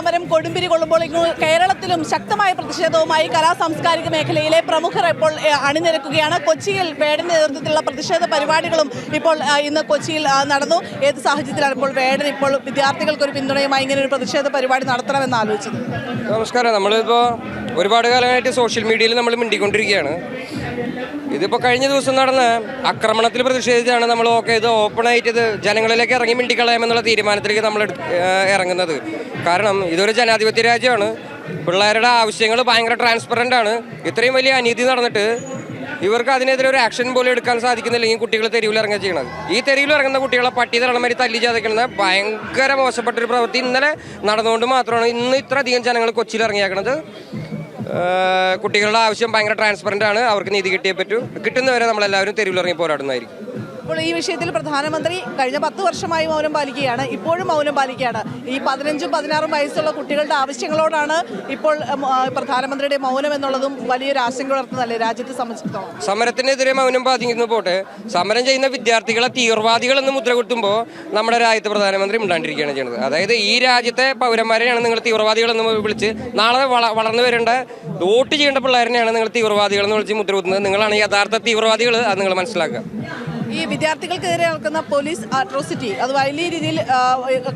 സമരം കൊടുമ്പിരി കൊള്ളുമ്പോൾ കേരളത്തിലും ശക്തമായ പ്രതിഷേധവുമായി സാംസ്കാരിക മേഖലയിലെ പ്രമുഖർ ഇപ്പോൾ അണിനിരക്കുകയാണ്. കൊച്ചിയിൽ വേടന്റെ നേതൃത്വത്തിലുള്ള പ്രതിഷേധ പരിപാടികളും ഇപ്പോൾ ഇന്ന് കൊച്ചിയിൽ നടന്നു. ഏത് സാഹചര്യത്തിലാണ് ഇപ്പോൾ വേടൻ ഇപ്പോൾ വിദ്യാർത്ഥികൾക്ക് ഒരു പിന്തുണയുമായി ഇങ്ങനെ ഒരു പ്രതിഷേധ പരിപാടി നടത്തണമെന്ന് ആലോചിച്ചത്? നമസ്കാരം. നമ്മളിപ്പോൾ ഒരുപാട് കാലമായിട്ട് സോഷ്യൽ മീഡിയയിൽ നമ്മൾ മിണ്ടിക്കൊണ്ടിരിക്കുകയാണ്. ഇതിപ്പോൾ കഴിഞ്ഞ ദിവസം നടന്ന ആക്രമണത്തിൽ പ്രതിഷേധിച്ചാണ് നമ്മൾ ഇത് ഓപ്പണായിട്ട് ഇത് ജനങ്ങളിലേക്ക് ഇറങ്ങി മിണ്ടിക്കളയാമെന്നുള്ള തീരുമാനത്തിലേക്ക് നമ്മൾ ഇറങ്ങുന്നത്. കാരണം ഇതൊരു ജനാധിപത്യ രാജ്യമാണ്. പിള്ളേരുടെ ആവശ്യങ്ങൾ ഭയങ്കര ട്രാൻസ്പെറൻ്റ് ആണ്. ഇത്രയും വലിയ അനീതി നടന്നിട്ട് ഇവർക്ക് അതിനെതിരെ ഒരു ആക്ഷൻ പോലും എടുക്കാൻ സാധിക്കുന്നില്ലെങ്കിൽ കുട്ടികൾ തെരുവിൽ ഇറങ്ങുക ചെയ്യണത്. ഈ തെരുവിൽ ഇറങ്ങുന്ന കുട്ടികളെ പട്ടി തരണമാതിരി തല്ലി ചതയ്ക്കുന്നത് ഭയങ്കര മോശപ്പെട്ടൊരു പ്രവൃത്തി ഇന്നലെ നടന്നുകൊണ്ട് മാത്രമാണ് ഇന്ന് ഇത്ര അധികം ജനങ്ങൾ കൊച്ചിയിൽ ഇറങ്ങിയേക്കണത്. കുട്ടികളുടെ ആവശ്യം ഭയങ്കര ട്രാൻസ്പെറൻ്റ് ആണ്. അവർക്ക് നീതി കിട്ടിയേ പറ്റൂ. കിട്ടുന്നവരെ നമ്മളെല്ലാവരും തെരുവിലിറങ്ങി പോരാടുന്നതായിരിക്കും. ഇപ്പോൾ ഈ വിഷയത്തിൽ പ്രധാനമന്ത്രി കഴിഞ്ഞ 10 വർഷമായി മൗനം പാലിക്കുകയാണ്. ഇപ്പോഴും മൗനം പാലിക്കുകയാണ്. ഈ 15ഉം 16ഉം വയസ്സുള്ള കുട്ടികളുടെ ആവശ്യങ്ങളോടാണ് ഇപ്പോൾ പ്രധാനമന്ത്രിയുടെ മൗനം എന്നുള്ളതും വലിയൊരു ആശങ്ക ഉയർത്തുന്നതല്ലേ രാജ്യത്തെ സംബന്ധിച്ചിടത്തോളം? സമരത്തിനെതിരെ മൗനം പാലിക്കുന്നു പോട്ടെ, സമരം ചെയ്യുന്ന വിദ്യാർത്ഥികളെ തീവ്രവാദികളെന്ന് മുദ്ര കുത്തുമ്പോൾ നമ്മുടെ രാജ്യത്തെ പ്രധാനമന്ത്രി മിണ്ടാണ്ടിരിക്കുകയാണ് ചെയ്യുന്നത്. അതായത് ഈ രാജ്യത്തെ പൗരന്മാരെയാണ് നിങ്ങൾ തീവ്രവാദികളെന്ന് വിളിച്ച് നാളെ വളർന്നു വരേണ്ട വോട്ട് ചെയ്യേണ്ട പിള്ളേരെയാണ് നിങ്ങൾ തീവ്രവാദികളെന്ന് വിളിച്ച് മുദ്ര കുത്തുന്നത്. നിങ്ങളാണ് യഥാർത്ഥ തീവ്രവാദികൾ. അത് നിങ്ങൾ മനസ്സിലാക്കുക. ഈ വിദ്യാർത്ഥികൾക്കെതിരെ നടക്കുന്ന പോലീസ് അട്രോസിറ്റി അത് വലിയ രീതിയിൽ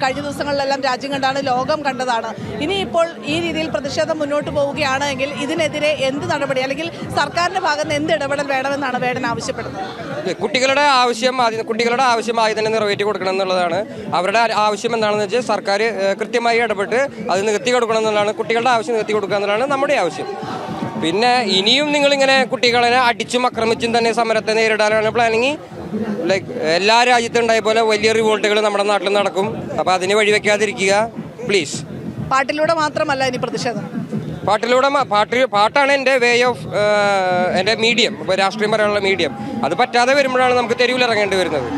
കഴിഞ്ഞ ദിവസങ്ങളിലെല്ലാം രാജ്യം കണ്ടാണ്, ലോകം കണ്ടതാണ്. ഇനിയിപ്പോൾ ഈ രീതിയിൽ പ്രതിഷേധം മുന്നോട്ട് പോവുകയാണെങ്കിൽ ഇതിനെതിരെ എന്ത് നടപടി അല്ലെങ്കിൽ സർക്കാരിന്റെ ഭാഗത്ത് എന്ത് ഇടപെടൽ വേണമെന്നാണ് വേടൻ ആവശ്യപ്പെടുന്നത്? കുട്ടികളുടെ ആവശ്യം ആദ്യം തന്നെ നിറവേറ്റി കൊടുക്കണം എന്നുള്ളതാണ്. അവരുടെ ആവശ്യം എന്താണെന്ന് വെച്ചാൽ സർക്കാർ കൃത്യമായി ഇടപെട്ട് അത് നികത്തി കൊടുക്കണം എന്നുള്ളതാണ്. കുട്ടികളുടെ ആവശ്യം നികത്തി കൊടുക്കുക എന്നുള്ളതാണ് നമ്മുടെ ആവശ്യം. പിന്നെ ഇനിയും നിങ്ങളിങ്ങനെ കുട്ടികളെ അടിച്ചും ആക്രമിച്ചും തന്നെ സമരത്തെ നേരിടാനാണ് പ്ലാനിങ്, എല്ലാ രാജ്യത്തും ഉണ്ടായ പോലെ വലിയ റിവോൾട്ടുകൾ നമ്മുടെ നാട്ടിൽ നടക്കും. അപ്പോൾ അതിന് വഴിവെക്കാതിരിക്കുക പ്ലീസ്. പാട്ടിലൂടെ മാത്രമല്ല ഇനി പ്രതിഷേധം. പാട്ടാണ് എൻ്റെ വേ ഓഫ് എൻ്റെ മീഡിയം. ഇപ്പോൾ രാഷ്ട്രീയം പറയാനുള്ള മീഡിയം. അത് പറ്റാതെ വരുമ്പോഴാണ് നമുക്ക് തെരുവിൽ ഇറങ്ങേണ്ടി വരുന്നത്.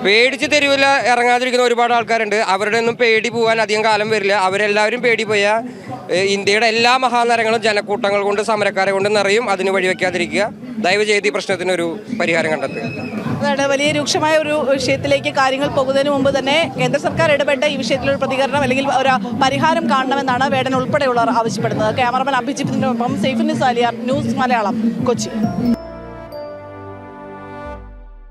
പേടിച്ച് തെരുവിൽ ഇറങ്ങാതിരിക്കുന്ന ഒരുപാട് ആൾക്കാരുണ്ട്. അവരുടെ ഒന്നും പേടി പോകാൻ അധികം കാലം വരില്ല. അവരെല്ലാവരും പേടി പോയാൽ ഇന്ത്യയുടെ എല്ലാ മഹാനഗരങ്ങളും ജനക്കൂട്ടങ്ങൾ കൊണ്ട് സമരക്കാരെ കൊണ്ട് നിറയും. അതിന് വഴിവെക്കാതിരിക്കുക. ദയവ് ചെയ്ത് ഈ പ്രശ്നത്തിനൊരു പരിഹാരം കണ്ടെത്തുക. അതാണ് വലിയ രൂക്ഷമായ ഒരു വിഷയത്തിലേക്ക് കാര്യങ്ങൾ പോകുന്നതിന് മുമ്പ് തന്നെ കേന്ദ്ര സർക്കാർ ഇടപെട്ട ഈ വിഷയത്തിലൊരു പ്രതികരണം അല്ലെങ്കിൽ ഒരു പരിഹാരം കാണണമെന്നാണ് വേടൻ ഉൾപ്പെടെയുള്ളവർ ആവശ്യപ്പെടുന്നത്. ക്യാമറമാൻ അഭിജിത്തിനൊപ്പം സൈഫുന്നിസ് അലിയാർ, ന്യൂസ് മലയാളം, കൊച്ചി.